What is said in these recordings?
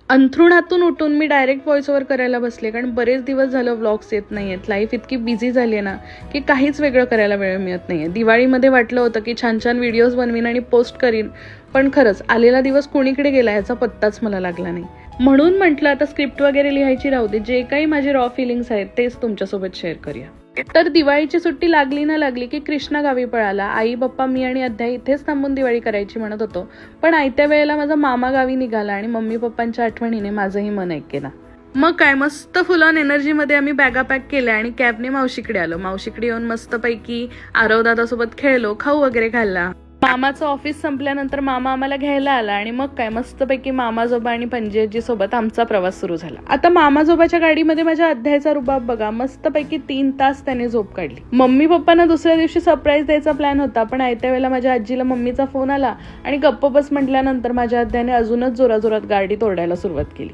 अंथरुणातून उठून मी direct voice over करायला बसले, कारण बरेच दिवस झालं व्लॉग्स येत नाही आहेत. लाईफ इतकी बिझी झाली आहे ना की काहीच वेगळं करायला वेळ मिळत नाही आहे. दिवाळीमध्ये वाटलं होतं की छान छान व्हिडिओज बनवीन आणि पोस्ट करीन, पण खरंच आलेला दिवस कोणीकडे गेला याचा पत्ताच मला लागला नाही. म्हणून म्हटलं आता स्क्रिप्ट वगैरे लिहायची राहू दे, जे काही माझे रॉ फिलिंग्स आहेत तेच तुमच्यासोबत शेअर करूया. तर दिवाळीची सुट्टी लागली ना लागली की कृष्णा गावी पळाला. आई बाप्पा मी आणि अध्याय इथेच थांबून दिवाळी करायची म्हणत होतो, पण आयत्या वेळेला माझा मामा गावी निघाला आणि मम्मी पप्पांच्या आठवणीने माझंही मन ऐकेना. मग काय मस्त फुल ऑन एनर्जीमध्ये आम्ही बॅगा पॅक केल्या आणि कॅबने मावशीकडे आलो. मावशीकडे येऊन मस्तपैकी आरव दादासोबत खेळलो, खाऊ वगैरे खाल्ला. मामाचं ऑफिस संपल्यानंतर मामा आम्हाला घ्यायला आला आणि मग काय मस्तपैकी मामाजोबा आणि पणजीजी सोबत आमचा प्रवास सुरू झाला. आता मामाजोबाच्या गाडीमध्ये माझ्या अध्यायचा रुबाब बघा, मस्तपैकी 3 तास त्याने झोप काढली. मम्मी पप्पांना दुसऱ्या दिवशी सरप्राईज द्यायचा प्लॅन होता, पण आयत्या वेळेला माझ्या आजीला मम्मीचा फोन आला आणि गप्प बस म्हटल्यानंतर माझ्या अध्यायाने अजूनच जोराजोरात गाडी तोडायला सुरुवात केली.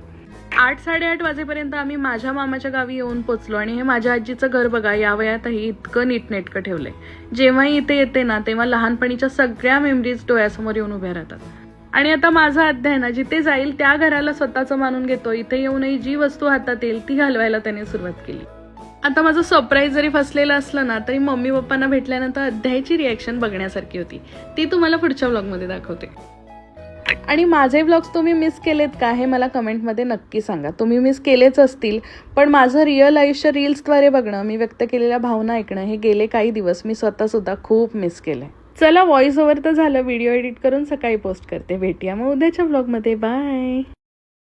8-8:30 वाजेपर्यंत आम्ही माझ्या मामाच्या गावी येऊन पोचलो आणि हे माझ्या आजीचं घर बघा, या वयातही इतकं नीटनेटकं ठेवलंय. जेव्हाही इथे येते ना तेव्हा लहानपणीच्या सगळ्या मेमरीज डोळ्यासमोर येऊन उभ्या राहतात. आणि आता माझा अध्याय ना जिथे जाईल त्या घराला स्वतःचं मानून घेतो. इथे येऊनही जी वस्तू हातात येईल ती घालवायला त्याने सुरुवात केली. आता माझं सरप्राईज जरी फसलेलं असलं ना तरी मम्मी पप्पांना भेटल्यानंतर अध्यायची रिॲक्शन बघण्यासारखी होती. ती तुम्हाला पुढच्या व्लॉगमध्ये दाखवते. आणि माझे व्लॉग्स तुम्ही मिस केलेत का हे मला कमेंटमध्ये नक्की सांगा. तुम्ही मिस केलेच असतील, पण माझं रिअल आयुष्य रील्सद्वारे बघणं, मी व्यक्त केलेल्या भावना ऐकणं हे गेले काही दिवस मी स्वतःसुद्धा खूप मिस केलंय. चला व्हॉइस ओव्हर तर झालं, व्हिडिओ एडिट करून सकाळी पोस्ट करते. भेटूया मग उद्याच्या व्लॉगमध्ये. बाय.